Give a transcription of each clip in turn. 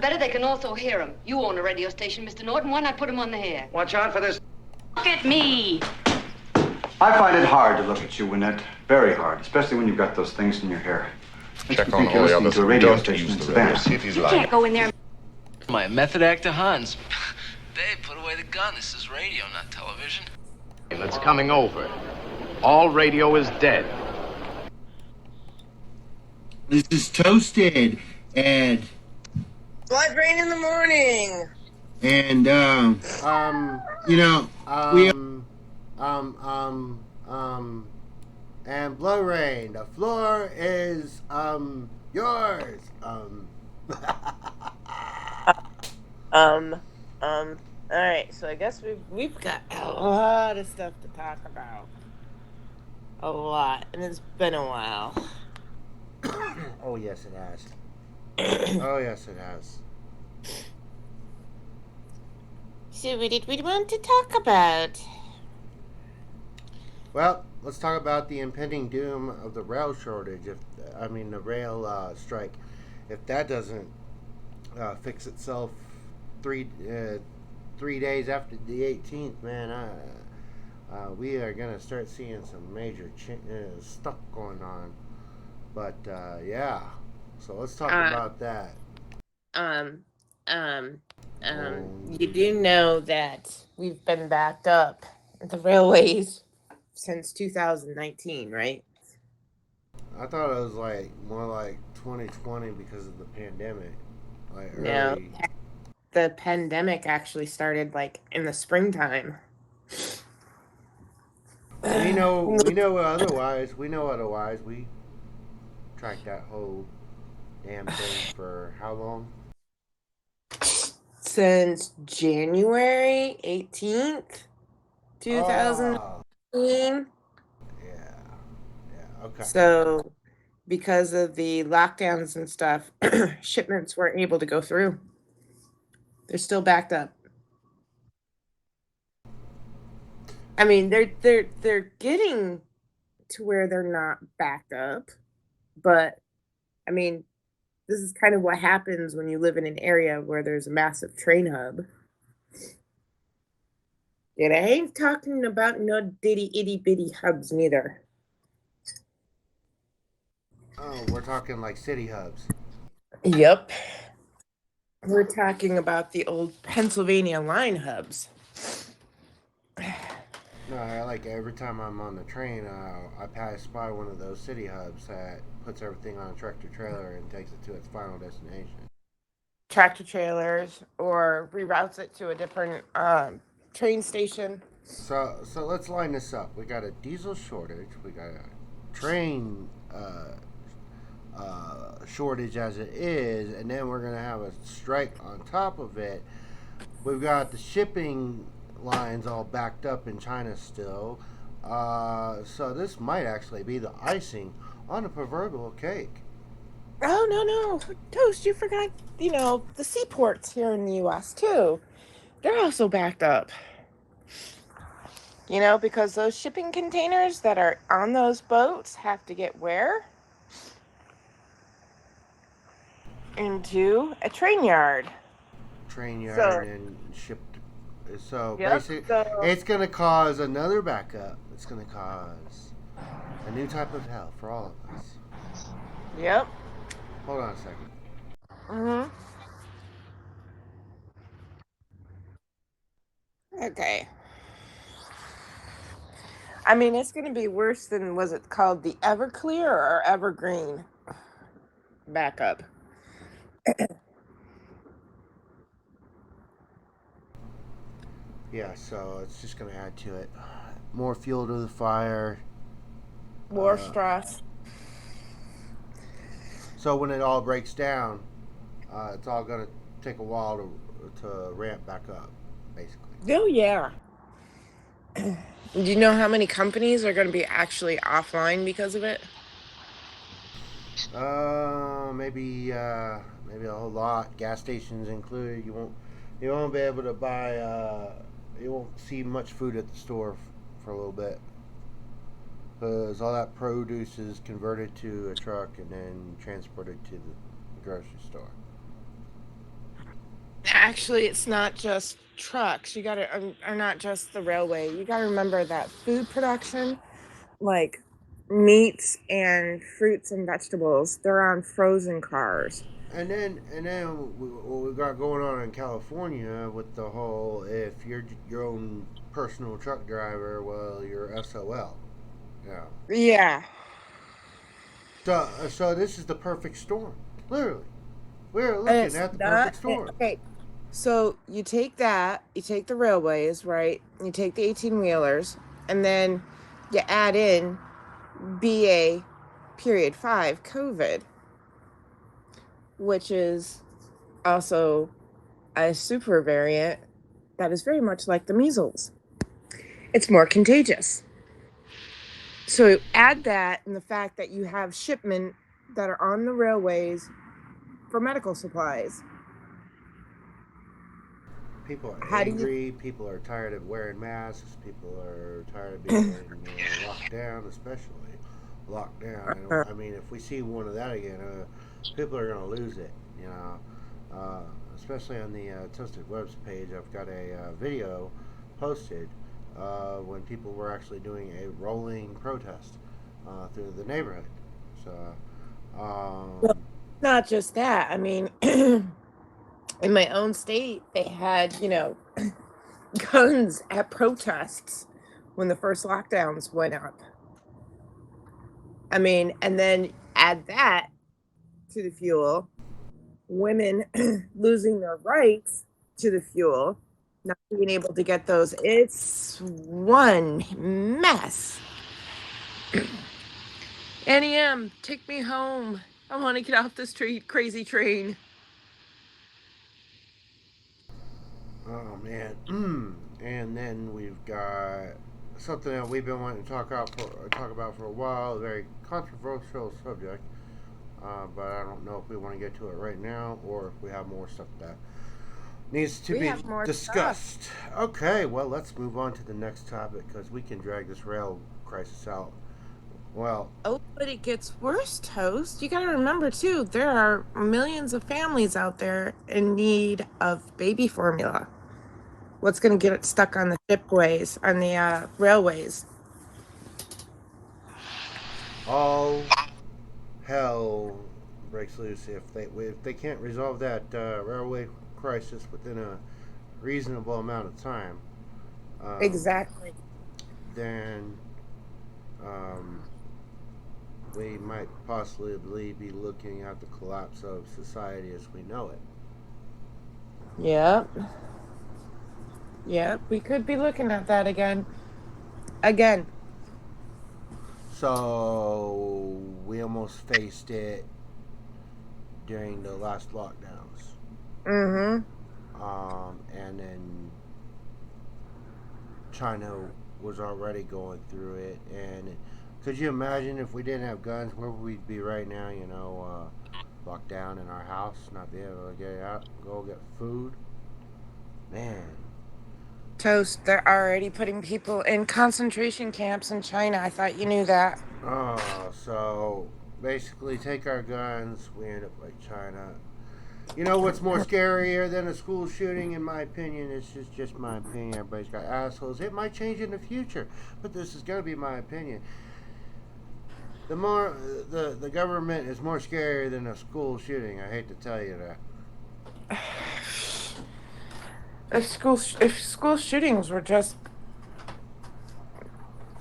Better they can also hear him. You own a radio station, Mr. Norton. Why not put him on the air? Watch out for this. Look at me. I find it hard to look at you, Winnette. Very hard, especially when you've got those things in your hair. Check on all the others who don't use the radio. See if he's You lying. can't go in there. My method actor Hans. Babe, put away the gun. This is radio, not television. It's coming over. All radio is dead. This is Toasted, and Bloodrayne in the morning. and you know, and Bloodrayne, the floor is yours. All right. So I guess we've got a lot of stuff to talk about. A lot, and it's been a while. Oh yes, it has. Oh yes, it has. So what did we want to talk about? Well, let's talk about the impending doom of the rail shortage. The rail strike. If that doesn't fix itself 3 days after the 18th, man, we are gonna start seeing some major stuff going on. But yeah, so let's talk about that. You do know that we've been backed up at the railways since 2019, right? I thought it was more like 2020 because of the pandemic. No, the pandemic actually started in the springtime. We know otherwise. We tracked that whole damn thing for how long? Since January 18th, 2019. Yeah, okay. So, because of the lockdowns and stuff, shipments weren't able to go through. They're still backed up. I mean, they're getting to where they're not backed up, but I mean, this is kind of what happens when you live in an area where there's a massive train hub. And I ain't talking about no ditty itty bitty hubs neither. Oh, we're talking like city hubs. Yep. We're talking about the old Pennsylvania line hubs. No, every time I'm on the train, I pass by one of those city hubs that puts everything on a tractor trailer and takes it to its final destination. Tractor trailers, or reroutes it to a different train station. So let's line this up. We got a diesel shortage. We got a train shortage as it is, and then we're gonna have a strike on top of it. We've got the shipping lines all backed up in China still. So this might actually be the icing on the proverbial cake. Oh, no. Toast, you forgot, the seaports here in the U.S. too. They're also backed up. Because those shipping containers that are on those boats have to get where? Into a train yard. And shipped. So Yep, basically, it's going to cause another backup. It's going to cause a new type of hell for all of us. Yep. Hold on a second. Mm-hmm. Okay. I mean, it's going to be worse than, was it called the Everclear or Evergreen backup? Yeah, so it's just going to add to it. More fuel to the fire. More stress. So when it all breaks down, it's all going to take a while to ramp back up, basically. Oh, yeah. Do you know how many companies are going to be actually offline because of it? Maybe a whole lot. Gas stations included. You won't be able to buy. You won't see much food at the store for a little bit, because all that produce is converted to a truck and then transported to the grocery store. actually, it's not just trucks. You gotta, or not just the railway. You gotta remember that food production, like meats and fruits and vegetables, they're on frozen cars. And then what we got going on in California with the whole, if you're your own personal truck driver, well, you're SOL. Yeah. Yeah. So this is the perfect storm. Literally, we're And looking it's at the not, perfect storm. okay. So you take that, you take the railways, right? You take the 18 wheelers, and then you add in BA period 5 COVID, which is also a super variant that is very much like the measles. It's more contagious. So add that and the fact that you have shipment that are on the railways for medical supplies. People are How do you angry. People are tired of wearing masks. People are tired of being locked down, especially locked down. And I mean, if we see one of that again, people are going to lose it. Especially on the Toasted Webs page, I've got a video posted when people were actually doing a rolling protest through the neighborhood. So, well, not just that. I mean, in my own state, they had, guns at protests when the first lockdowns went up. I mean, and then add that to the fuel, women losing their rights to the fuel, not being able to get those. It's one mess. NEM, take me home. I want to get off this crazy train. oh man, and then we've got something that we've been wanting to talk about for a while. A very controversial subject, but I don't know if we want to get to it right now or if we have more stuff that needs to be discussed. Stuff. Okay, well, let's move on to the next topic because we can drag this rail crisis out. Well, oh, but it gets worse, Toast. You got to remember too, there are millions of families out there in need of baby formula. What's going to get it stuck on the shipways, on the railways? all hell breaks loose if they can't resolve that railway crisis within a reasonable amount of time. Exactly. Then we might possibly be looking at the collapse of society as we know it. Yep. Yep, we could be looking at that again. Again. So we almost faced it during the last lockdowns. Mm-hmm. And then China was already going through it. And could you imagine if we didn't have guns, where would we be right now? Locked down in our house, not be able to get out, go get food. Man. Toast, they're already putting people in concentration camps in China. I thought you knew that. So basically, take our guns, we end up like China. You know what's more scarier than a school shooting, in my opinion? It's just my opinion. Everybody's got assholes. It might change in the future, but this is going to be my opinion. The government is more scarier than a school shooting. I hate to tell you that. If school shootings were just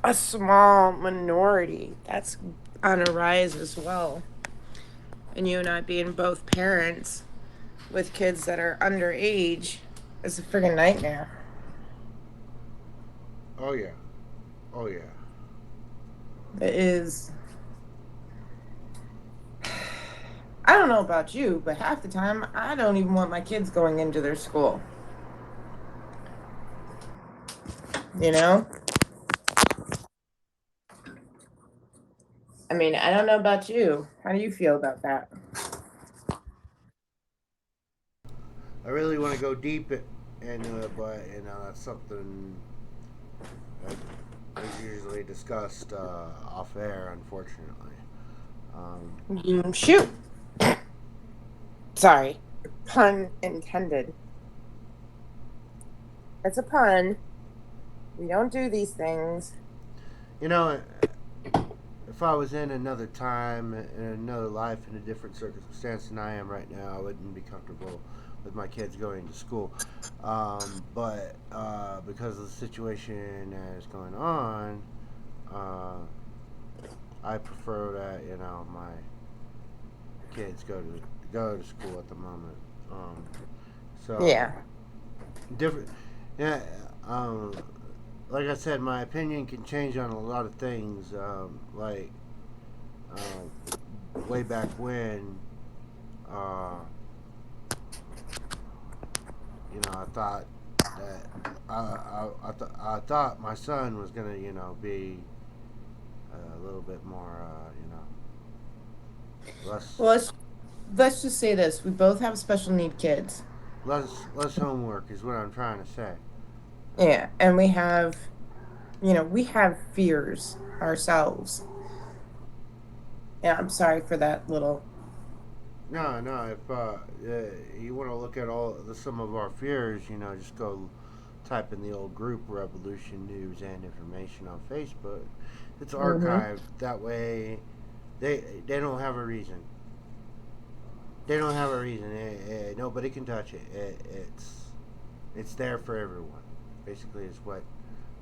a small minority, that's on a rise as well. And you and I being both parents with kids that are underage is a friggin' nightmare. Oh yeah. It is. I don't know about you, but half the time I don't even want my kids going into their school. You know? I mean, I don't know about you. How do you feel about that? I really want to go deep into it, but that's something that is usually discussed off air, unfortunately. Shoot. Sorry. Pun intended. It's a pun. We don't do these things. You know, if I was in another time, in another life, in a different circumstance than I am right now, I wouldn't be comfortable with my kids going to school. But because of the situation that is going on, I prefer that my kids go to school at the moment. So Yeah. different. Yeah. Like I said, my opinion can change on a lot of things. Way back when, I thought that I thought my son was gonna, be a little bit more, less Well, let's just say this: we both have special need kids. less homework is what I'm trying to say. Yeah, and we have fears ourselves. Yeah, I'm sorry for that little. No, no. If you want to look at some of our fears, just go type in the old group Revolution News and Information on Facebook. It's archived. That way, they don't have a reason. They don't have a reason. Nobody can touch it. It's there for everyone. Basically, is what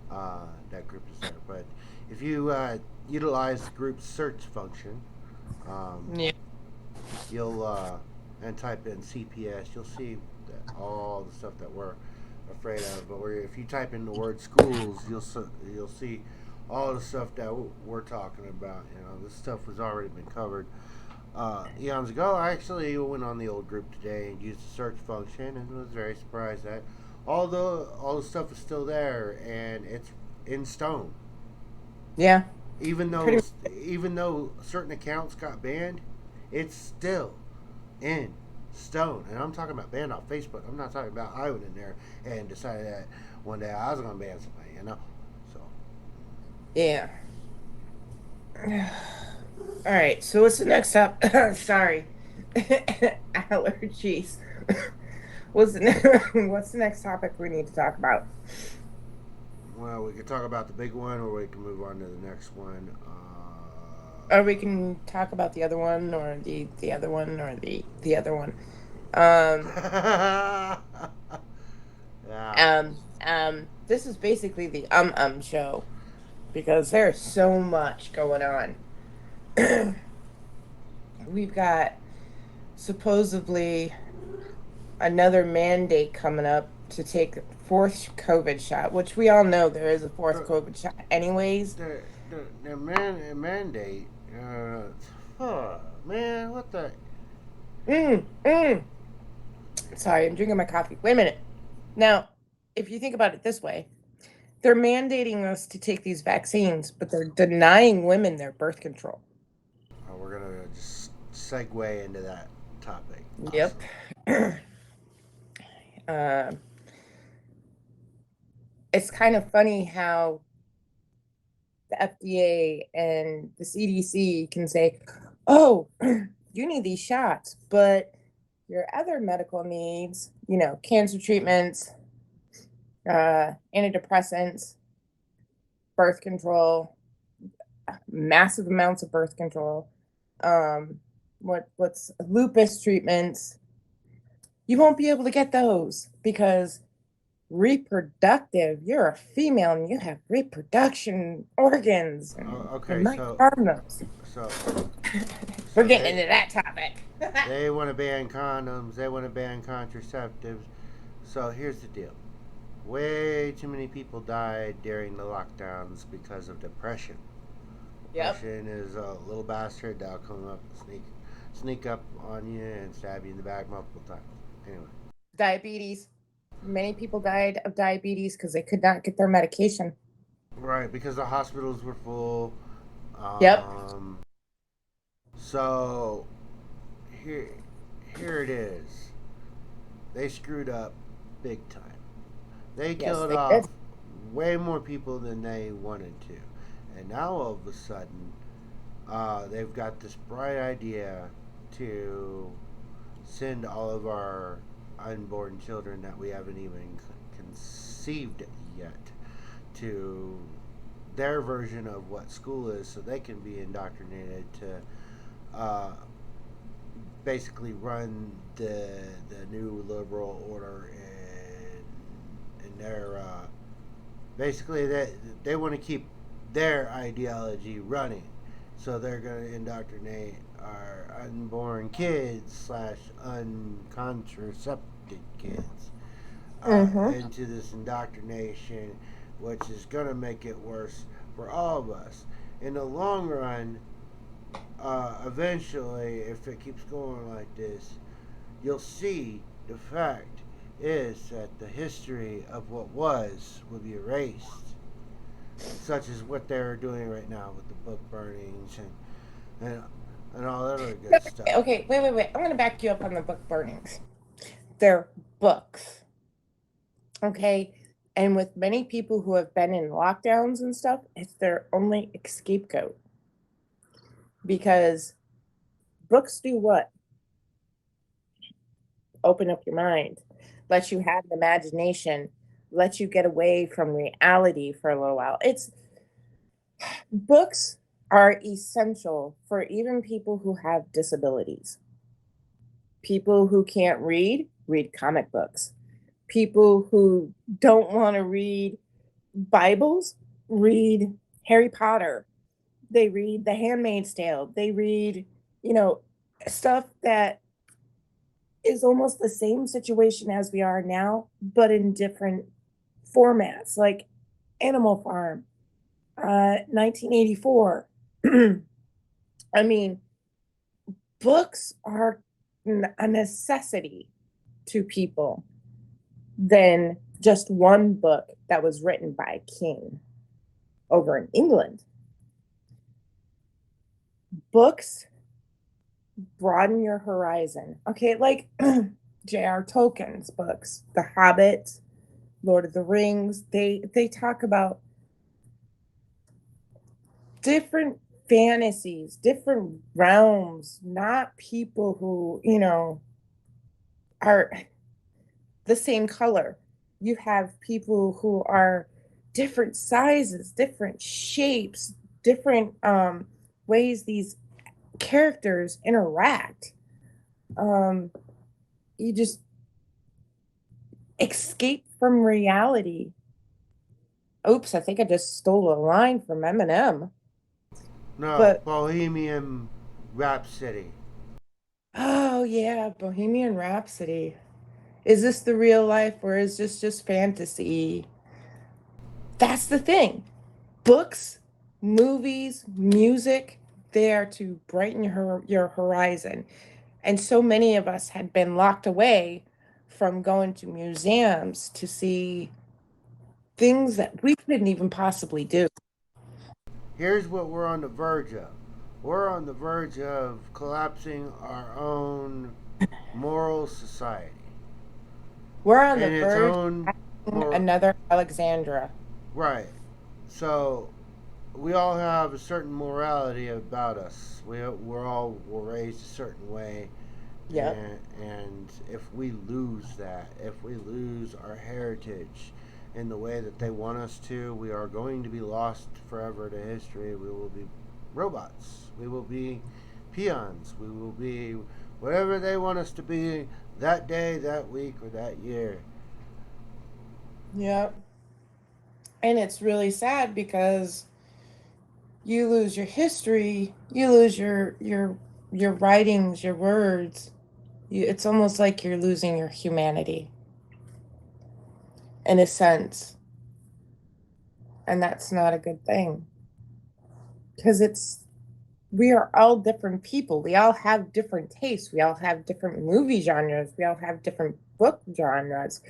that group is there. But if you utilize the group's search function, Yeah. you'll and type in CPS, you'll see all the stuff that we're afraid of. But if you type in the word schools, you'll see all the stuff that we're talking about. This stuff has already been covered eons ago. I actually went on the old group today and used the search function and was very surprised that all the stuff is still there and it's in stone. Yeah. Even Pretty. though certain accounts got banned, it's still in stone. And I'm talking about banned off Facebook. I'm not talking about I went in there and decided that one day I was going to ban somebody. So. Yeah. All right. So what's the next up? Sorry. Allergies. What's the next topic we need to talk about? Well, we could talk about the big one, or we can move on to the next one. Or we can talk about the other one, or the other one, or the other one. Yeah. This is basically the show because there's so much going on. We've got supposedly another mandate coming up to take fourth COVID shot, which we all know there is a fourth COVID shot anyways. The mandate. Man, what the? Sorry, I'm drinking my coffee. Wait a minute. Now, if you think about it this way, they're mandating us to take these vaccines, but they're denying women their birth control. We're going to just segue into that topic. Yep. It's kind of funny how the FDA and the CDC can say, oh, you need these shots, but your other medical needs, cancer treatments, antidepressants, birth control, massive amounts of birth control, what's lupus treatments, you won't be able to get those because reproductive, you're a female and you have reproduction organs. Okay, so we're getting into that topic. They want to ban condoms, they want to ban contraceptives. So here's the deal. Way too many people died during the lockdowns because of depression. Yep. Depression is a little bastard that'll come up and sneak up on you and stab you in the back multiple times. Anyway. Diabetes. Many people died of diabetes because they could not get their medication. Right, because the hospitals were full. Yep. So here it is. They screwed up big time. They killed off way more people than they wanted to. And now all of a sudden, they've got this bright idea to send all of our unborn children that we haven't even conceived yet to their version of what school is, so they can be indoctrinated to basically run the new liberal order in their basically they want to keep their ideology running, so they're going to indoctrinate our unborn kids slash uncontracepted kids into this indoctrination, which is going to make it worse for all of us in the long run. Eventually, if it keeps going like this, you'll see the fact is that the history of what was will be erased, such as what they're doing right now with the book burnings and all that other good stuff. Okay, wait. I'm going to back you up on the book burnings. They're books. Okay? And with many people who have been in lockdowns and stuff, it's their only scapegoat. Because books do what? Open up your mind, let you have an imagination, let you get away from reality for a little while. Books are essential for even people who have disabilities. People who can't read comic books. People who don't want to read Bibles read Harry Potter. They read The Handmaid's Tale. They read, stuff that is almost the same situation as we are now, but in different formats, like Animal Farm, 1984. I mean, books are a necessity to people than just one book that was written by a king over in England. Books broaden your horizon. Okay, like J.R. Tolkien's books, The Hobbit, Lord of the Rings, they talk about different fantasies, different realms, not people who, are the same color. You have people who are different sizes, different shapes, different ways these characters interact. You just escape from reality. Oops, I think I just stole a line from Eminem. No, but Bohemian Rhapsody. Oh yeah, Bohemian Rhapsody. Is this the real life or is this just fantasy? That's the thing. Books, movies, music, they are to brighten your horizon. And so many of us had been locked away from going to museums to see things that we couldn't even possibly do. Here's what we're on the verge of. We're on the verge of collapsing our own moral society. We're on the verge of another Alexandra. Right. So we all have a certain morality about us. We're raised a certain way. Yeah. And if we lose that, if we lose our heritage in the way that they want us to, we are going to be lost forever to history. We will be robots. We will be peons. We will be whatever they want us to be that day, that week, or that year. Yep. And it's really sad because you lose your history, you lose your writings, your words. It's almost like you're losing your humanity in a sense. And that's not a good thing. Because we are all different people. We all have different tastes. We all have different movie genres. We all have different book genres.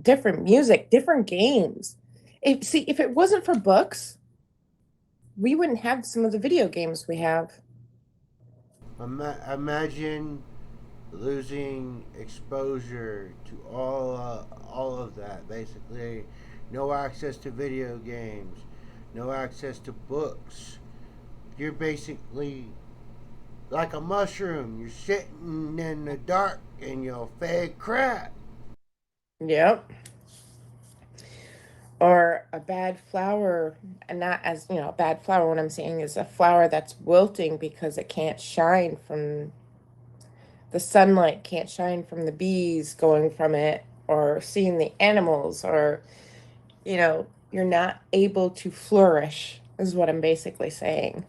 Different music, different games. If it wasn't for books, we wouldn't have some of the video games we have. Imagine losing exposure to all of that. Basically, no access to video games, no access to books. You're basically like a mushroom. You're sitting in the dark and you'll fade crap. Yep. or a bad flower, and not as, a bad flower, what I'm saying is a flower that's wilting because it can't shine from the sunlight, can't shine from the bees going from it, or seeing the animals, or, you're not able to flourish, is what I'm basically saying.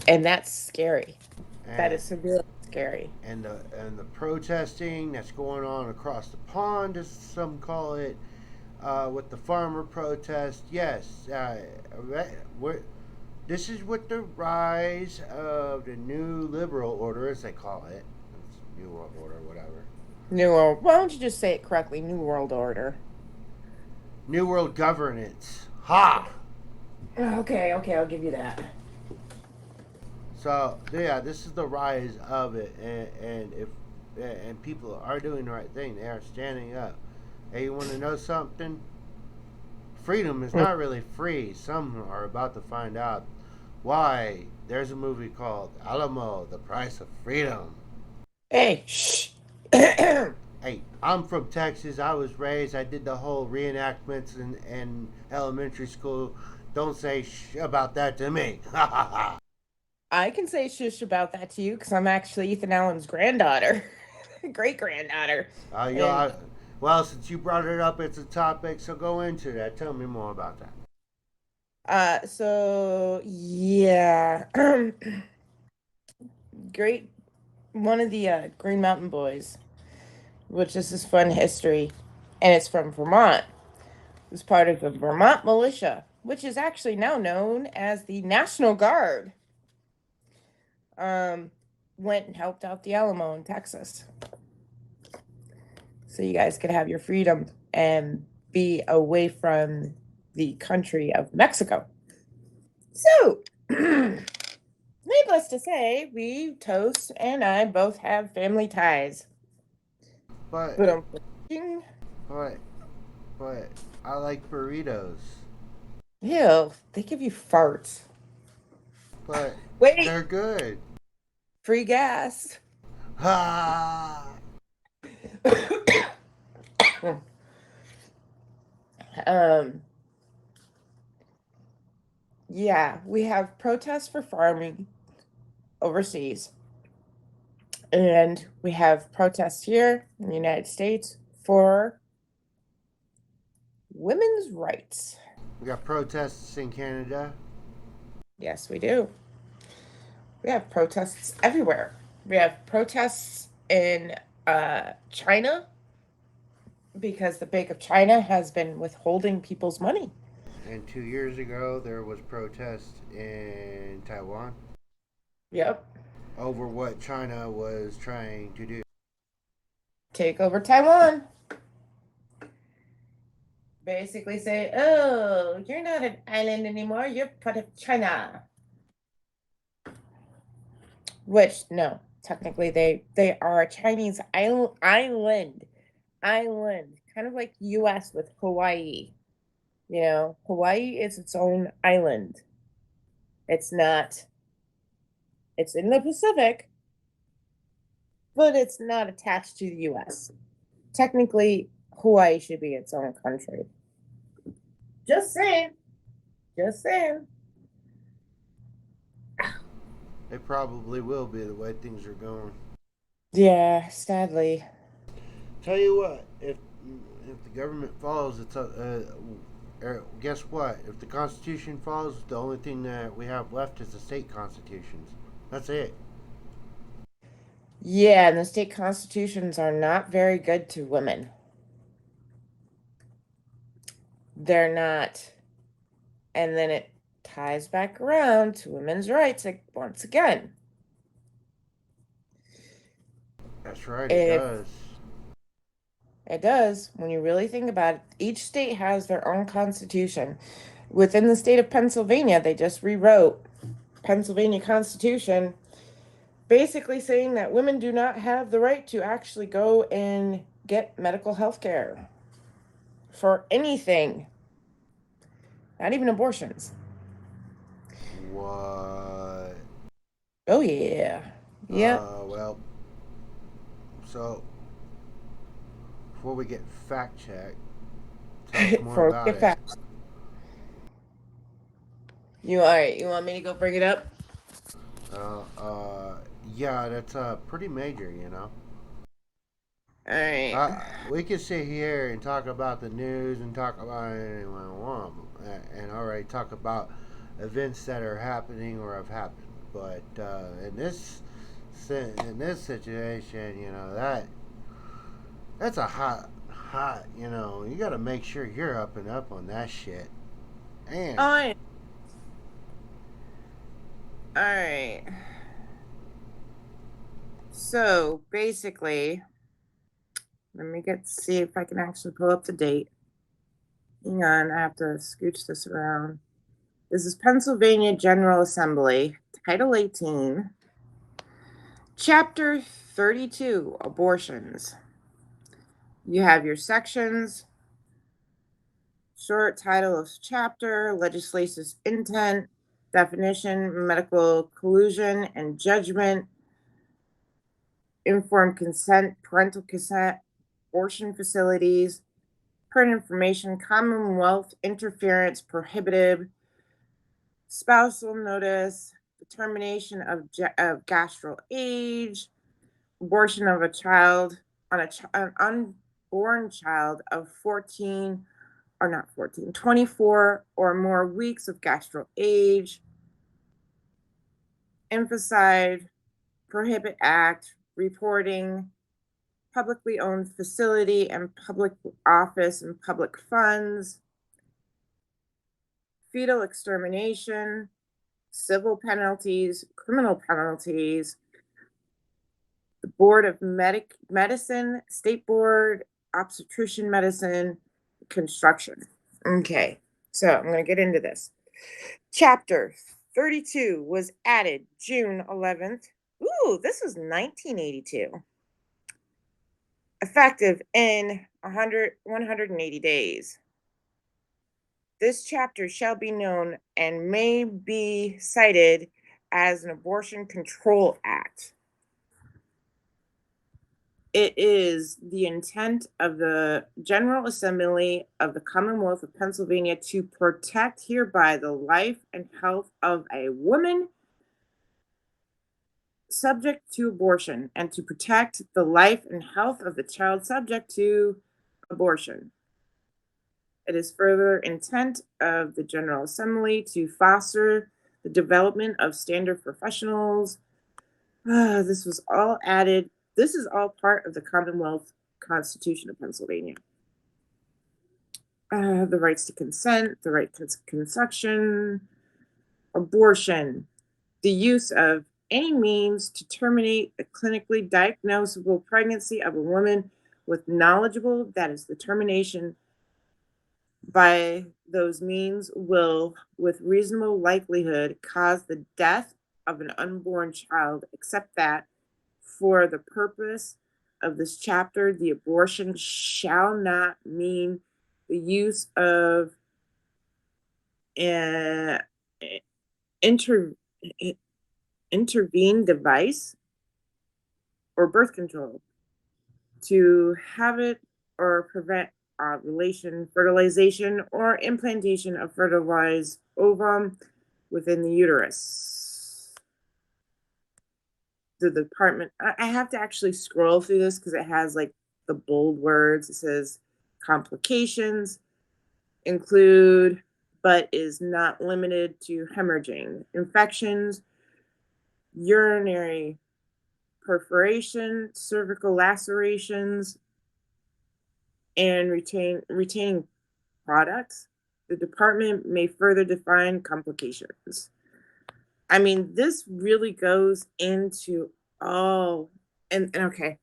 And that's scary. That And is severely scary. the protesting that's going on across the pond, as some call it, with the farmer protest. Yes, this is what the rise of the new liberal order, as they call it. It's New World Order, whatever. New World. Why don't you just say it correctly? New World Order. New World Governance. Ha! Okay, I'll give you that. So yeah, this is the rise of it, and people are doing the right thing. They are standing up. Hey, you want to know something? Freedom is not really free. Some are about to find out why. There's a movie called Alamo: The Price of Freedom. Hey, shh. Hey, I'm from Texas. I was raised. I did the whole reenactments in elementary school. Don't say shh about that to me. I can say shush about that to you because I'm actually Ethan Allen's granddaughter, great granddaughter. And Well, since you brought it up, it's a topic, so go into that. Tell me more about that. so yeah, great. One of the Green Mountain Boys, which is this fun history, and it's from Vermont. It was part of the Vermont militia, which is actually now known as the National Guard. Um, went and helped out the Alamo in Texas, so you guys could have your freedom and be away from the country of Mexico. So, needless to say, we, Toast, and I both have family ties. But But but but I like burritos. ew, they give you farts. But Wait, they're good. free gas. Ha! um, yeah, we have protests for farming overseas. And we have protests here in the United States for women's rights. We got protests in Canada. Yes, we do. We have protests everywhere. We have protests in China because the Bank of China has been withholding people's money. And 2 years ago, there was protest in Taiwan Yep. over what China was trying to do. Take over Taiwan. Basically say, oh, you're not an island anymore. You're part of China. Which, no, technically they are a Chinese island. Kind of like U.S. with Hawaii. Hawaii is its own island. It's not, it's in the Pacific, but it's not attached to the U.S. Technically, Hawaii should be its own country. Just saying. Just saying. It probably will be the way things are going. Yeah, sadly. Tell you what, if the government falls, guess what? If the Constitution falls, the only thing that we have left is the state constitutions. That's it. Yeah, and the state constitutions are not very good to women. They're not. And then it ties back around to women's rights once again. That's right, it does. It does. When you really think about it, each state has their own constitution. Within the state of Pennsylvania, they just rewrote Pennsylvania Constitution, basically saying that women do not have the right to actually go and get medical health care for anything, not even abortions. What? Oh, yeah. Yeah. Well, so before we get fact checked, Tell us more about it. Facts. You all right? You want me to go bring it up? Yeah, that's pretty major, you know. All right. We could sit here and talk about the news and talk about anything we want, and already talk about events that are happening or have happened. But in this situation, you know that's a hot. You know, you got to make sure you're up and up on that shit. And All right. All right. So basically, let me see if I can actually pull up the date. Hang on, I have to scooch this around. This is Pennsylvania General Assembly, Title 18, Chapter 32, Abortions. You have your sections, short title of chapter, legislative intent, definition, medical collusion and judgment, informed consent, parental consent, abortion facilities, current information, Commonwealth interference prohibited, spousal notice, determination of gastral age, abortion of a child on an unborn child of 14 or not 14, 24 or more weeks of gastral age, emphasized, prohibit act, reporting, publicly owned facility and public office and public funds, fetal extermination, civil penalties, criminal penalties, the Board of Medicine, State Board, Obstetrician Medicine, Construction. Okay, so I'm going to get into this. Chapter 32 was added June 11th. Ooh, this was 1982. Effective in 180 days. This chapter shall be known and may be cited as an Abortion Control Act. It is the intent of the General Assembly of the Commonwealth of Pennsylvania to protect hereby the life and health of a woman subject to abortion and to protect the life and health of the child subject to abortion. It is further intent of the General Assembly to foster the development of standard professionals. This was all added. This is all part of the Commonwealth Constitution of Pennsylvania. The rights to consent, the right to conception, abortion, the use of any means to terminate a clinically diagnosable pregnancy of a woman with knowledgeable that is the termination by those means will, with reasonable likelihood, cause the death of an unborn child, except that for the purpose of this chapter, the abortion shall not mean the use of an intervene device or birth control to have it or prevent ovulation, fertilization, or implantation of fertilized ovum within the uterus. The department, I have to actually scroll through this because it has like the bold words. It says complications include, but is not limited to hemorrhaging, infections, urinary perforation, cervical lacerations, and retaining products. The department may further define complications. I mean, this really goes into all, and okay,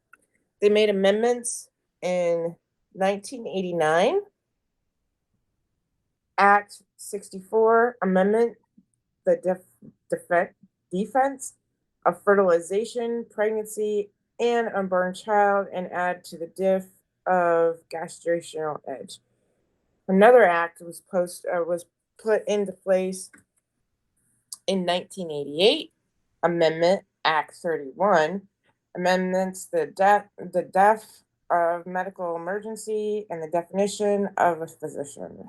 they made amendments in 1989. Act 64 amendment, the defense of fertilization, pregnancy, and unborn child, and add to the diff of gestational age. Another act was put into place in 1988. Amendment Act 31 amendments the deaf of medical emergency and the definition of a physician.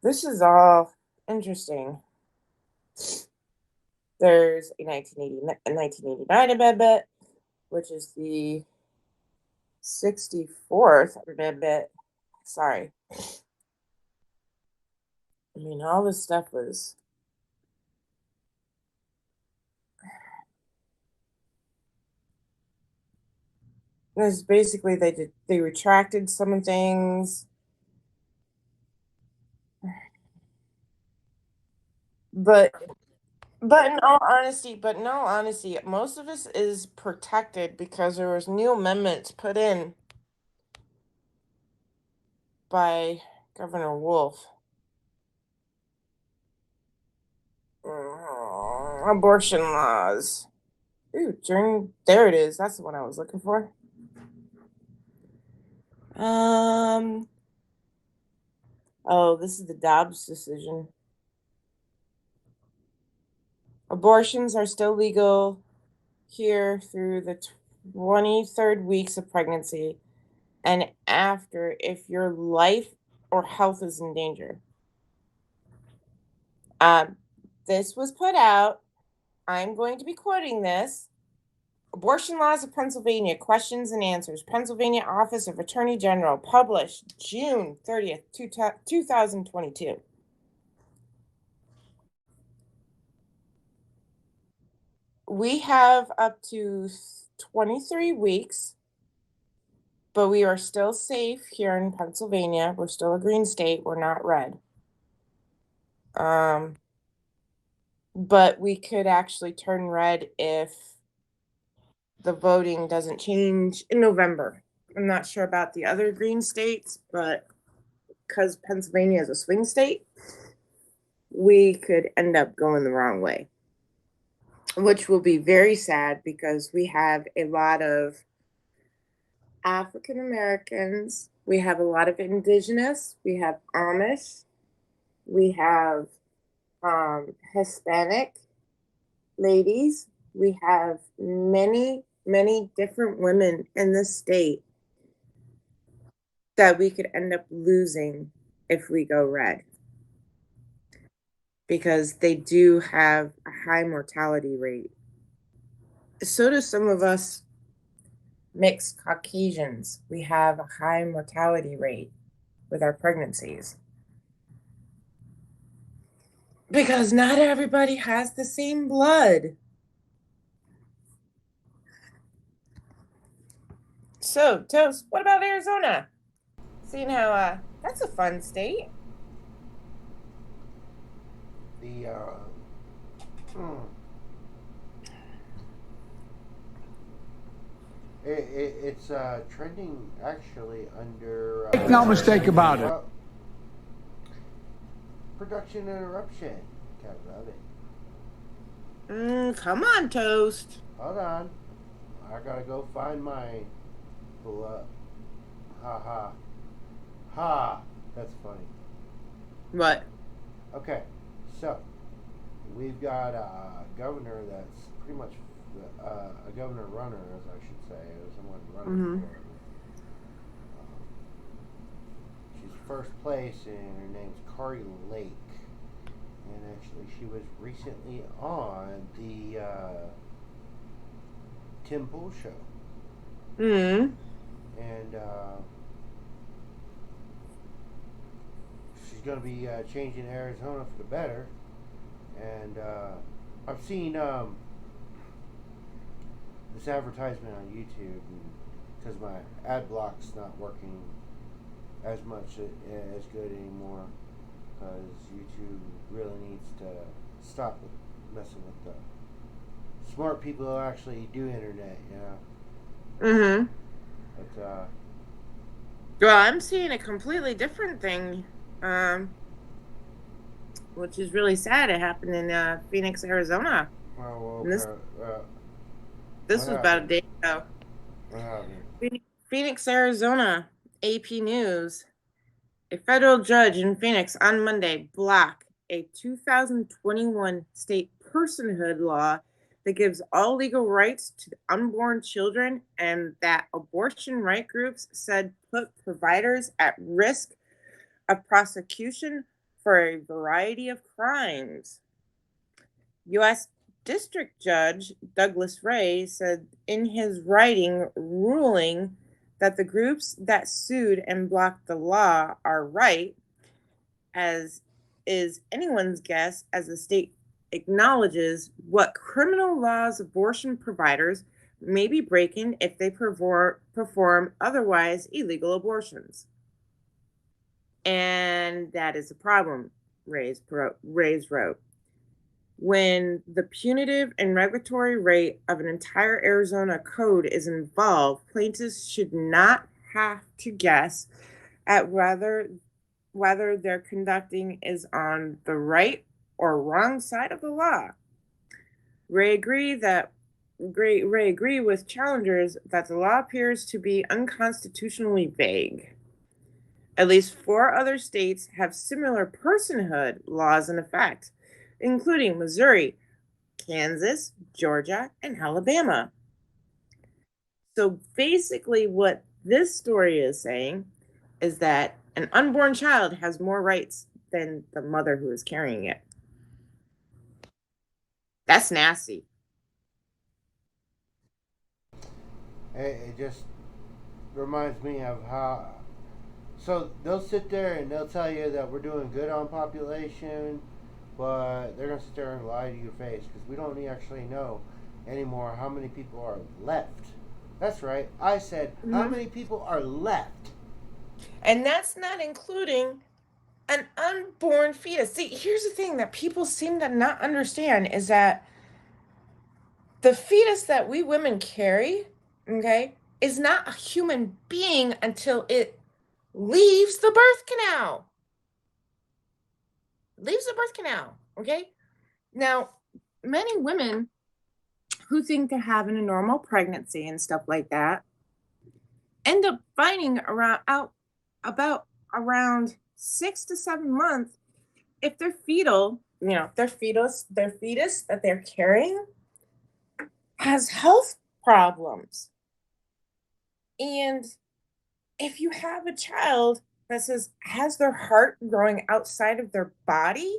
This is all interesting. There's a 1989 amendment, which is the 64th amendment. Sorry. I mean, all this stuff was... It was basically they retracted some things. But in all honesty, most of this is protected because there was new amendments put in by Governor Wolf. Abortion laws. Ooh, there it is. That's the one I was looking for. Oh, this is the Dobbs decision. Abortions are still legal here through the 23rd weeks of pregnancy and after if your life or health is in danger. This was put out. I'm going to be quoting this. Abortion Laws of Pennsylvania, Questions and Answers, Pennsylvania Office of Attorney General, published June 30th, 2022. We have up to 23 weeks, but we are still safe here in Pennsylvania. We're still a green state. We're not red. But we could actually turn red if the voting doesn't change in November. I'm not sure about the other green states, but because Pennsylvania is a swing state, we could end up going the wrong way, which will be very sad because we have a lot of African Americans, we have a lot of indigenous, we have Amish, we have Hispanic ladies, we have many different women in the state that we could end up losing if we go red, because they do have a high mortality rate. So do some of us mixed Caucasians. We have a high mortality rate with our pregnancies because not everybody has the same blood. So, Toast, what about Arizona? Seeing how that's a fun state. It's trending actually under. Make no mistake about it. Production interruption. Can't love it. Come on, Toast. Hold on. I gotta go find my pull up. Ha. That's funny. What? Okay, so we've got a governor that's pretty much a governor runner, as I should say, or someone running for it. She's first place, and her name's Kari Lake. And actually, she was recently on the Tim Pool show. And she's going to be changing Arizona for the better. And I've seen this advertisement on YouTube because my ad block's not working as good anymore, because YouTube really needs to stop messing with the smart people who actually do internet, you know. But well, I'm seeing a completely different thing, which is really sad. It happened in Phoenix, Arizona. This was about a day ago. What happened? Phoenix, Arizona. AP News. A federal judge in Phoenix on Monday blocked a 2021 state personhood law that gives all legal rights to unborn children, and that abortion right groups said put providers at risk of prosecution for a variety of crimes. U.S. District Judge Douglas Ray said in his writing ruling that the groups that sued and blocked the law are right, as is anyone's guess, as the state acknowledges what criminal laws abortion providers may be breaking if they perform otherwise illegal abortions. And that is a problem, Ray's wrote. When the punitive and regulatory rate of an entire Arizona code is involved, plaintiffs should not have to guess at whether their conducting is on the right or wrong side of the law. Ray agreed with challengers that the law appears to be unconstitutionally vague. At least 4 other states have similar personhood laws in effect, including Missouri, Kansas, Georgia, and Alabama. So basically, what this story is saying is that an unborn child has more rights than the mother who is carrying it. That's nasty. It just reminds me of how. So they'll sit there and they'll tell you that we're doing good on population, but they're going to sit there and lie to your face because we don't actually know anymore how many people are left. That's right. I said, how many people are left? And that's not including an unborn fetus. See, here's the thing that people seem to not understand is that the fetus that we women carry, okay, is not a human being until it leaves the birth canal. Okay? Now, many women who think they're having a normal pregnancy and stuff like that end up finding around 6 to 7 months if their fetus that they're carrying has health problems. And if you have a child that has their heart growing outside of their body,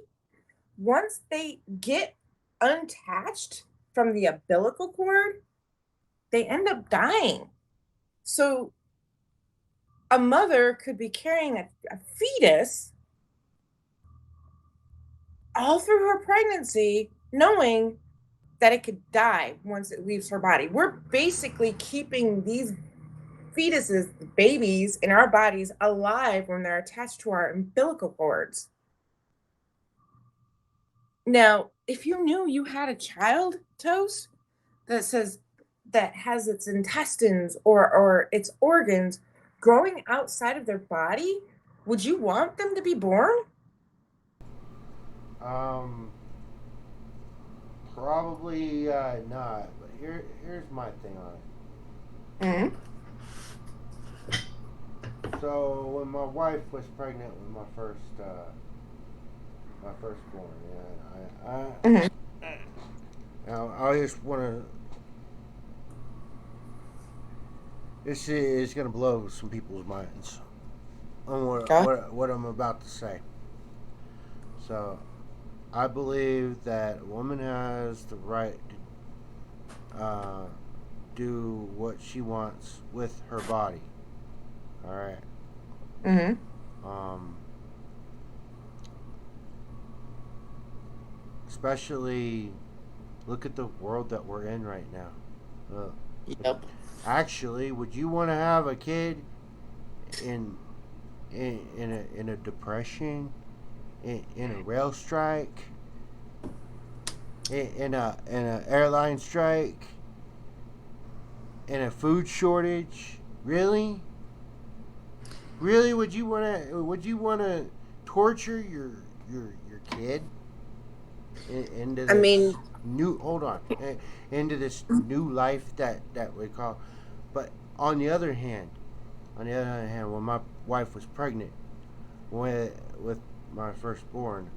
once they get unattached from the umbilical cord, they end up dying. So a mother could be carrying a fetus all through her pregnancy, knowing that it could die once it leaves her body. We're basically keeping these fetuses, babies in our bodies, alive when they're attached to our umbilical cords. Now, if you knew you had a child, Toast, that has its intestines or its organs growing outside of their body, would you want them to be born? Probably not. But here's my thing on it. Mm-hmm. So when my wife was pregnant with my firstborn, I just want to. This is gonna blow some people's minds on what I'm about to say. So, I believe that a woman has the right to do what she wants with her body. All right. Mm-hmm. Especially, look at the world that we're in right now. Yep. Actually, would you want to have a kid in a depression, in a rail strike, in a airline strike, in a food shortage? Really? Really, would you want to torture your kid into this into this new life that we call? But on the other hand, when my wife was pregnant with my firstborn,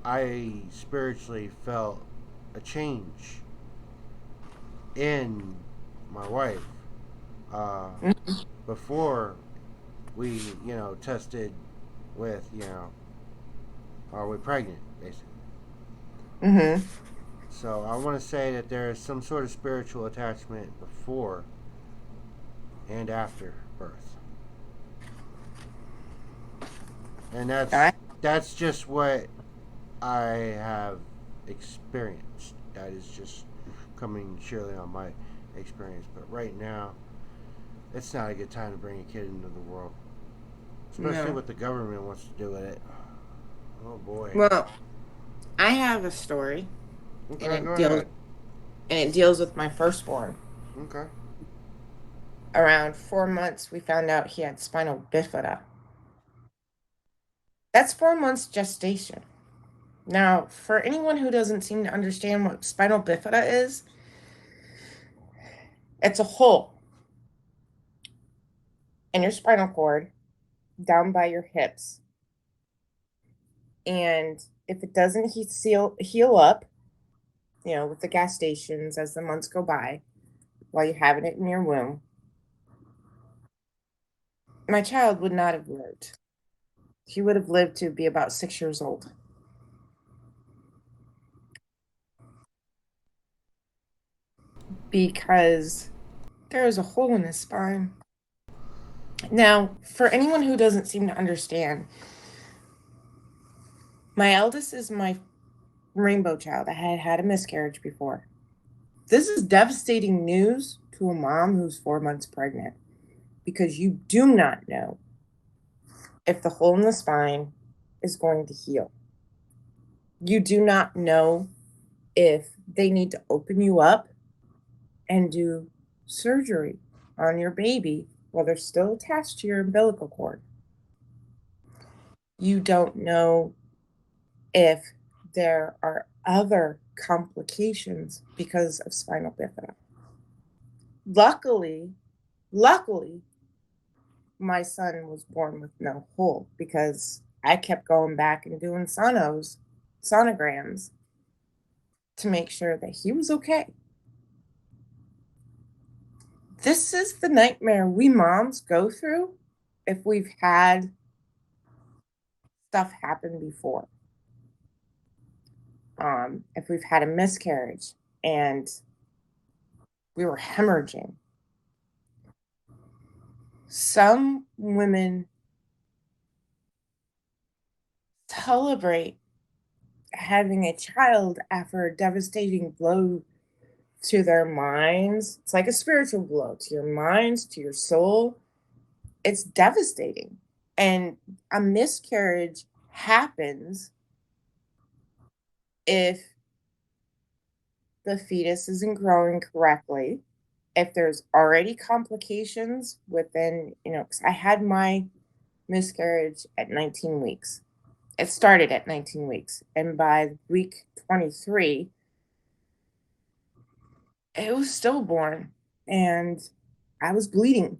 I spiritually felt a change in my wife. Before we, tested with, are we pregnant, basically. Mm-hmm. So I want to say that there is some sort of spiritual attachment before and after birth, and that's just what I have experienced. That is just coming surely on my experience. But right now, it's not a good time to bring a kid into the world, especially what the government wants to do with it. Oh boy. Well, I have a story, Okay, and go ahead. it deals with my firstborn. Okay. Around 4 months, we found out he had spinal bifida. That's 4 months gestation. Now, for anyone who doesn't seem to understand what spinal bifida is, it's a hole in your spinal cord down by your hips. And if it doesn't heal up, with the gastations as the months go by, while you're having it in your womb, my child would not have lived. He would have lived to be about 6 years old. Because there is a hole in his spine. Now, for anyone who doesn't seem to understand, my eldest is my rainbow child. I had had a miscarriage before. This is devastating news to a mom who's 4 months pregnant, because you do not know if the hole in the spine is going to heal. You do not know if they need to open you up and do surgery on your baby while they're still attached to your umbilical cord. You don't know if there are other complications because of spinal bifida. Luckily, my son was born with no hole, because I kept going back and doing sonograms to make sure that he was okay. This is the nightmare we moms go through if we've had stuff happen before. If we've had a miscarriage and we were hemorrhaging. Some women celebrate having a child after a devastating blow to their minds. It's like a spiritual blow to your minds, to your soul. It's devastating. And a miscarriage happens if the fetus isn't growing correctly, if there's already complications within, because I had my miscarriage at 19 weeks. It started at 19 weeks. And by week 23, it was stillborn and I was bleeding.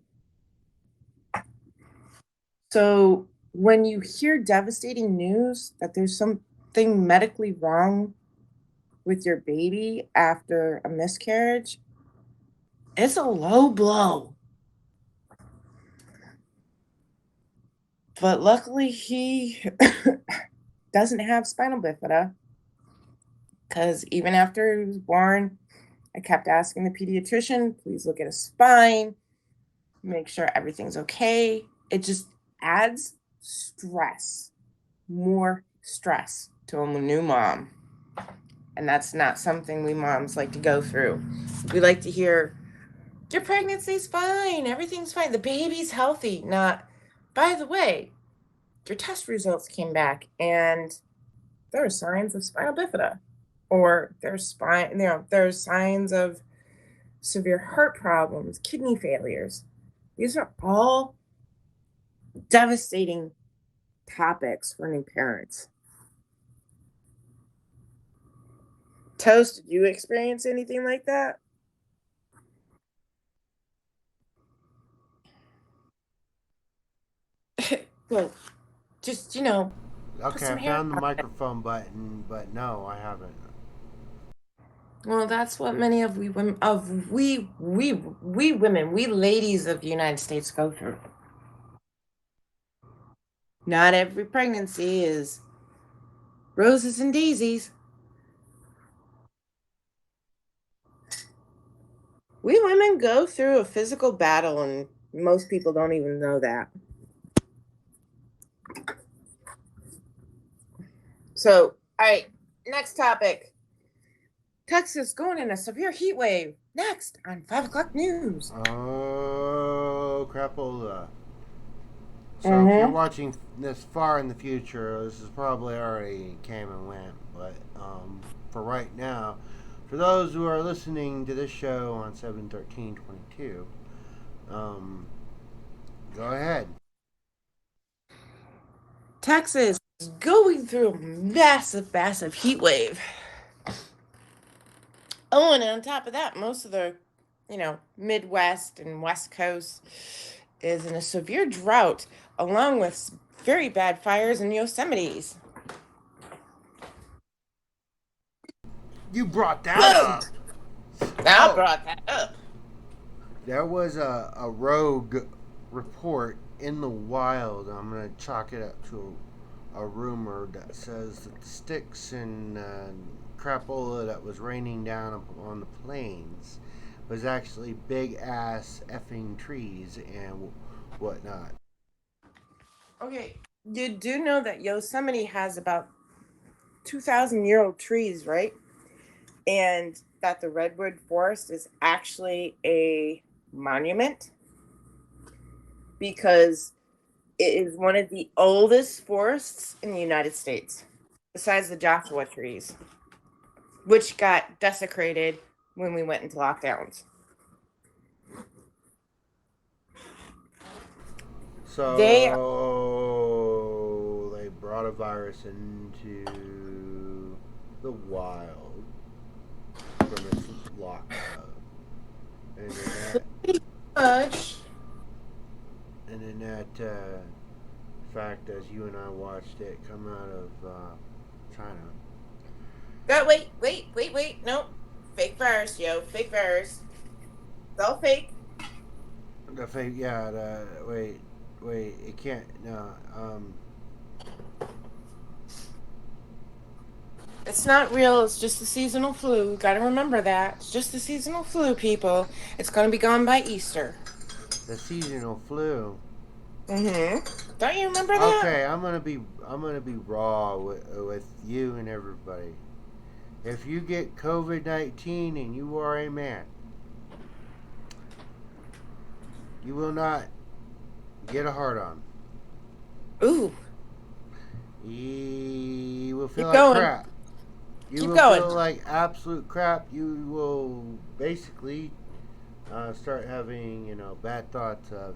So when you hear devastating news that there's something medically wrong with your baby after a miscarriage, it's a low blow. But luckily, he doesn't have spinal bifida, because even after he was born, I kept asking the pediatrician, please look at his spine, make sure everything's okay. It just adds stress, more stress to a new mom. And that's not something we moms like to go through. We like to hear, your pregnancy's fine, everything's fine, the baby's healthy. Not, by the way, your test results came back and there are signs of spinal bifida, or there's signs of severe heart problems, kidney failures. These are all devastating topics for new parents. Toast, did you experience anything like that? Well, just, Okay, some I hair found the on it. microphone button, but no, I haven't. Well, that's what many of we women, we ladies of the United States go through. Not every pregnancy is roses and daisies. We women go through a physical battle, and most people don't even know that. So, all right, next topic. Texas going in a severe heat wave. Next on 5 o'clock news. Oh, crapola. So if you're Mm-hmm. watching this far in the future, this is probably already came and went. But for right now, for those who are listening to this show on 7/13/22, go ahead. Texas is going through a massive heat wave. Oh, and on top of that, most of the, Midwest and West Coast is in a severe drought, along with very bad fires in Yosemites. You brought that Boom! up. I Oh, brought that up. there was a rogue report in the wild. I'm going to chalk it up to a rumor that says that the sticks and crapola that was raining down on the plains was actually big ass effing trees and whatnot. Okay, you do know that Yosemite has about 2,000-year-old trees, right? And that the redwood forest is actually a monument because it is one of the oldest forests in the United States, besides the Joshua trees, which got desecrated when we went into lockdowns. They So they brought a virus into the wild from its lockup. And much. in that fact, as you and I watched it come out of China. Oh, wait. No. Fake virus, yo. Fake virus. It's all fake. The fake, yeah. Wait. It can't. No. It's not real. It's just the seasonal flu. Got to remember that. It's just the seasonal flu, people. It's going to be gone by Easter. The seasonal flu. Mm-hmm. Don't you remember that? Okay, I'm gonna be raw with you and everybody. If you get COVID-19 and you are a man, you will not get a hard on. Ooh. You will feel Keep like going. crap. You Keep will going. feel like absolute crap. You will basically start having, bad thoughts of,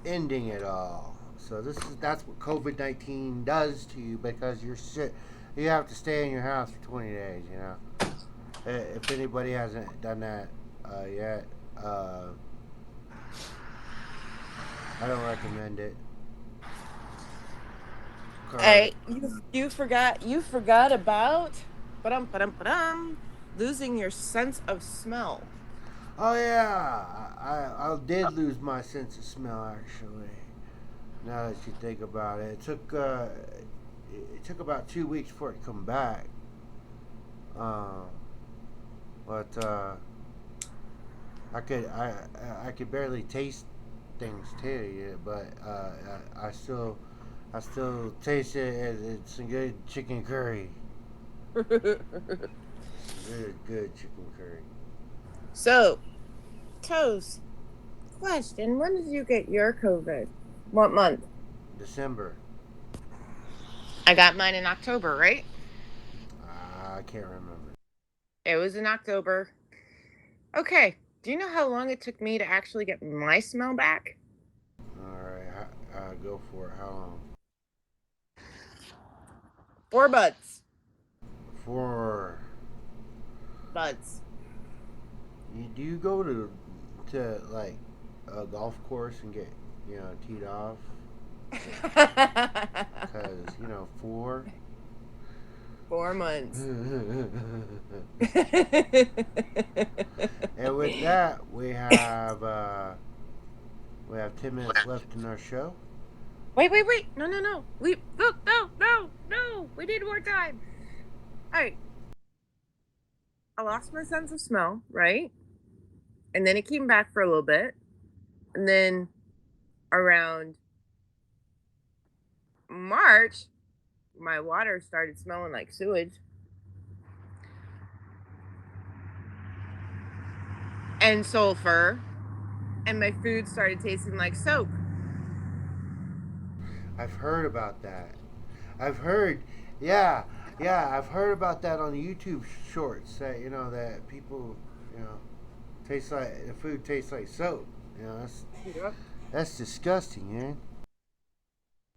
ending it all. So that's what COVID-19 does to you because you're sick. You have to stay in your house for 20 days. If anybody hasn't done that yet, I don't recommend it. Hey, you forgot about losing your sense of smell. Oh yeah, I did lose my sense of smell actually. Now that you think about it, it took about 2 weeks for it to come back. But I could barely taste things too. But I still taste it. It's some good chicken curry. Good chicken curry. So, Toast, question: when did you get your COVID? What month? December. I got mine in October, right? I can't remember. It was in October. Okay. Do you know how long it took me to actually get my smell back? All right, go for it. How long? 4 months. 4. Months. Do you go to like a golf course and get teed off? Because, 4 months. And with that, we have 10 minutes left in our show. Wait. No. No. We need more time. All right. I lost my sense of smell, right? And then it came back for a little bit. And then around March, my water started smelling like sewage. And sulfur. And my food started tasting like soap. I've heard about that. I've heard about that on the YouTube shorts that, that people, taste like, the food tastes like soap. That's disgusting, man.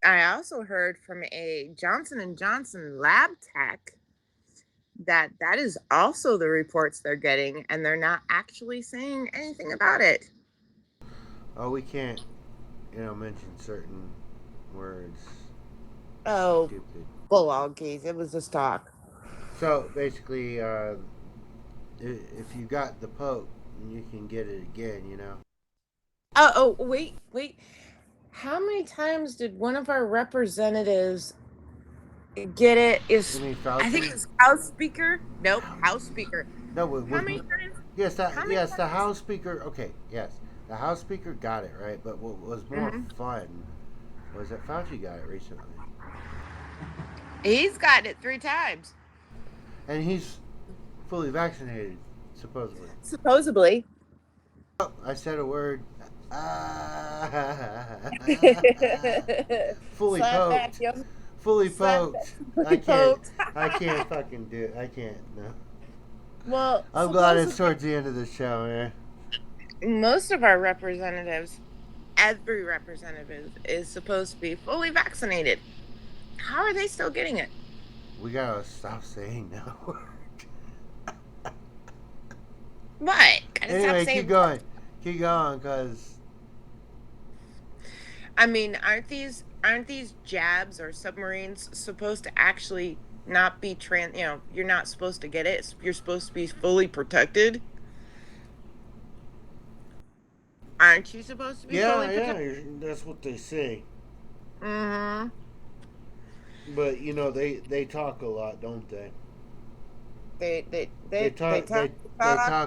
I also heard from a Johnson & Johnson lab tech that is also the reports they're getting, and they're not actually saying anything about it. Oh, we can't, mention certain words. Oh, Stupid. bulongies. It was just talk. So, basically, if you got the poke, you can get it again, Oh, wait. How many times did one of our representatives get it? You mean Fauci? I think it was House Speaker. Nope, House Speaker. No, How many times? Yes, the House Speaker. Okay, yes, the House Speaker got it right. But what was more fun was that Fauci got it recently. He's gotten it 3 times, and he's fully vaccinated, supposedly. Supposedly. Oh, I said a word. Fully poked. Fully poked. I can't fucking do it. I can't. No. Well, I'm glad it's towards the end of the show, man. Most of our representatives, every representative is supposed to be fully vaccinated. How are they still getting it? We gotta stop saying that word. What? Anyway, keep going, cause. I mean, aren't these jabs or submarines supposed to actually not be you're not supposed to get it. You're supposed to be fully protected. Aren't you supposed to be fully protected? Yeah, that's what they say. Mm-hmm. But they talk a lot, don't they? They talk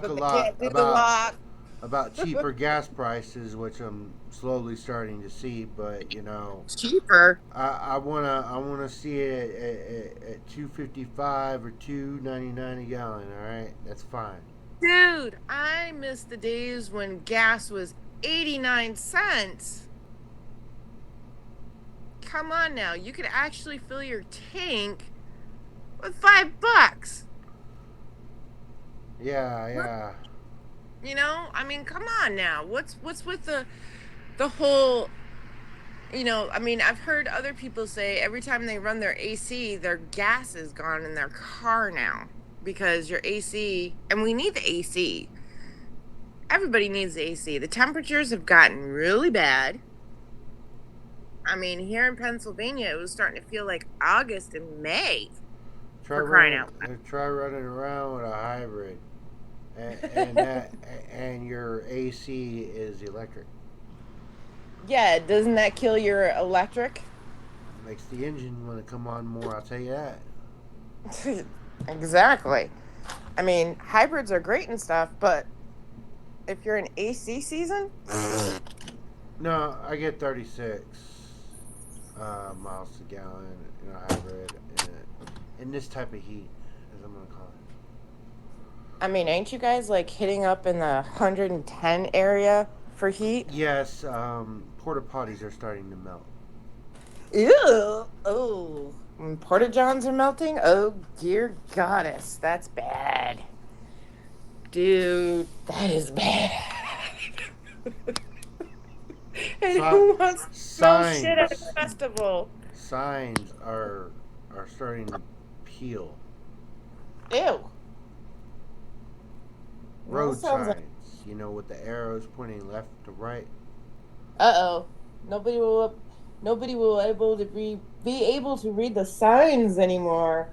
a lot about cheaper gas prices, which I'm slowly starting to see. But cheaper. I wanna see it at $2.55 or $2.99 a gallon. All right, that's fine. Dude, I miss the days when gas was 89 cents. Come on now, you could actually fill your tank with $5. Yeah. I mean, come on now. What's with the whole? I mean, I've heard other people say every time they run their AC, their gas is gone in their car now because your AC, and we need the AC. Everybody needs the AC. The temperatures have gotten really bad. I mean, here in Pennsylvania, it was starting to feel like August and May. Try running around with a hybrid, and your AC is electric. Yeah, doesn't that kill your electric? Makes the engine want to come on more. I'll tell you that. Exactly. I mean, hybrids are great and stuff, but if you're in AC season, no, I get 36 miles a gallon in a hybrid in this type of heat, as I'm gonna call it. I mean, ain't you guys like hitting up in the 110 area for heat? Yes, porta potties are starting to melt. Ew! Oh, porta johns are melting. Oh dear goddess, that's bad, dude. That is bad. And who wants to smell shit at a festival? Signs are starting to peel. Ew. Road signs, with the arrows pointing left to right. Uh-oh. Nobody will Nobody will be able to read the signs anymore.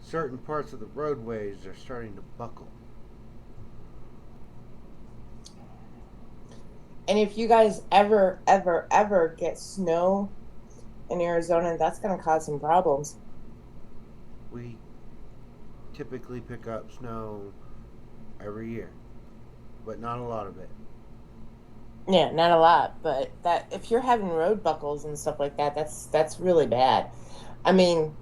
Certain parts of the roadways are starting to buckle. And if you guys ever get snow in Arizona, that's going to cause some problems. We typically pick up snow every year, but not a lot of it. Yeah, not a lot, but that if you're having road buckles and stuff like that, that's really bad. I mean,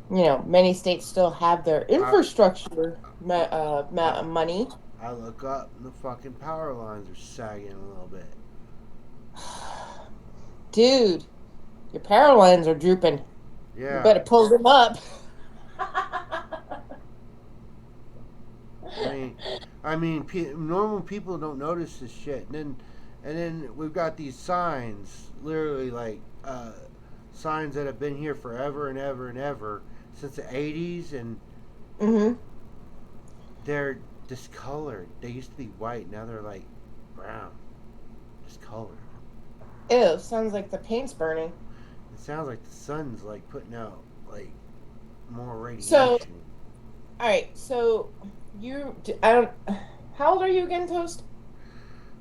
many states still have their infrastructure money. I look up and the fucking power lines are sagging a little bit. Dude, your power lines are drooping. Yeah. You better pull them up. Normal people don't notice this shit, and then we've got these signs, literally like signs that have been here forever and ever and ever since the '80s, and they're discolored. They used to be white, now they're like brown, discolored. Ew, sounds like the paint's burning. It sounds like the sun's like putting out like more radiation. So, all right, so how old are you again, Toast?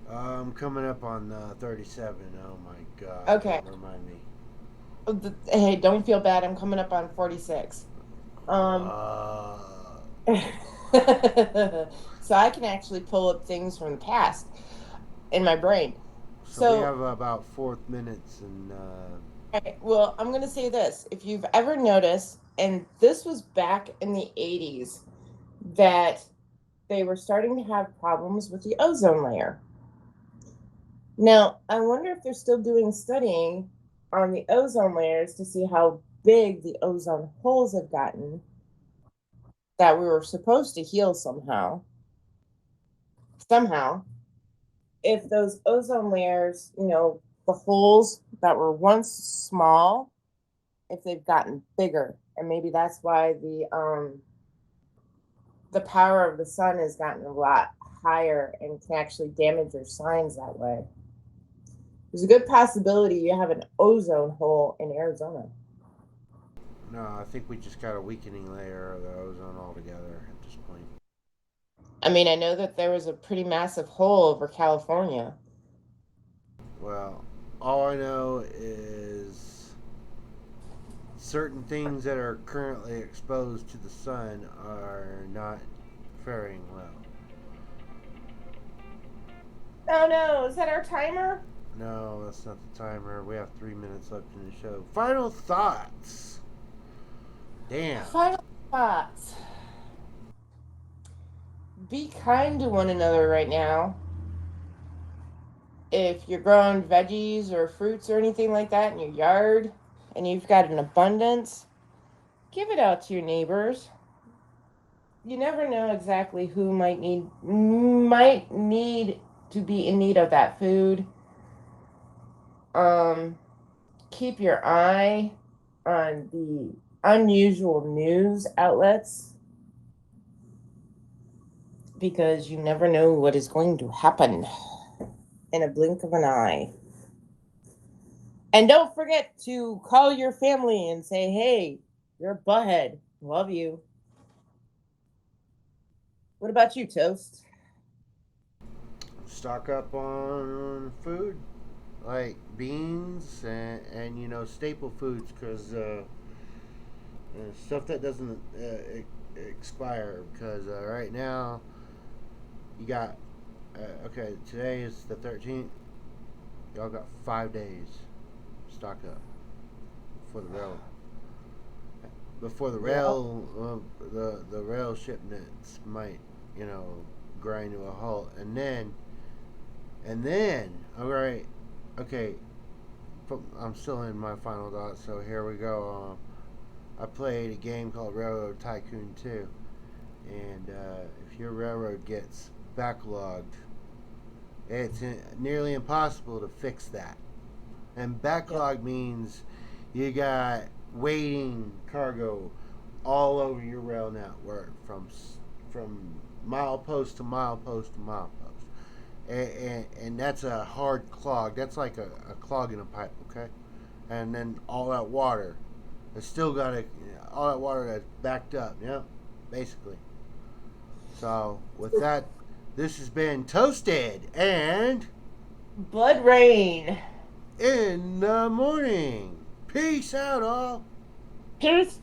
I'm coming up on 37. Oh my god. Okay. Don't remind me. Hey, don't feel bad. I'm coming up on 46. So I can actually pull up things from the past in my brain. So we have about 4 minutes and. Okay, well, I'm going to say this. If you've ever noticed, and this was back in the 80s, that they were starting to have problems with the ozone layer. Now, I wonder if they're still doing studying on the ozone layers to see how big the ozone holes have gotten that we were supposed to heal somehow. If those ozone layers, the holes that were once small, if they've gotten bigger, and maybe that's why the power of the sun has gotten a lot higher and can actually damage your signs that way. There's a good possibility you have an ozone hole in Arizona. No, I think we just got a weakening layer of the ozone altogether at this point. I mean, I know that there was a pretty massive hole over California. Well, all I know is certain things that are currently exposed to the sun are not faring well. Oh no, is that our timer? No, that's not the timer. We have 3 minutes left in the show. Final thoughts. Damn. Final thoughts. Be kind to one another right now. If you're growing veggies or fruits or anything like that in your yard and you've got an abundance, give it out to your neighbors. You never know exactly who might need to be in need of that food. Keep your eye on the unusual news outlets, because you never know what is going to happen in a blink of an eye. And don't forget to call your family and say, hey, you're a butthead. Love you. What about you, Toast? Stock up on food, like beans and staple foods, because stuff that doesn't expire, because right now you got today is the 13th. Y'all got 5 days. Stock up for the rail. Before the rail, the rail shipments might grind to a halt, and then all right, okay. I'm still in my final thoughts, so here we go. I played a game called Railroad Tycoon 2, and if your railroad gets backlogged, it's nearly impossible to fix that. And backlog means you got waiting cargo all over your rail network from mile post to mile post to mile post. and that's a hard clog. That's like a clog in a pipe, okay? And then all that water, it's still got all that water that's backed up, yeah, basically. So with that, this has been Toasted and Bloodrayne. in the morning. Peace out, all. Cheers.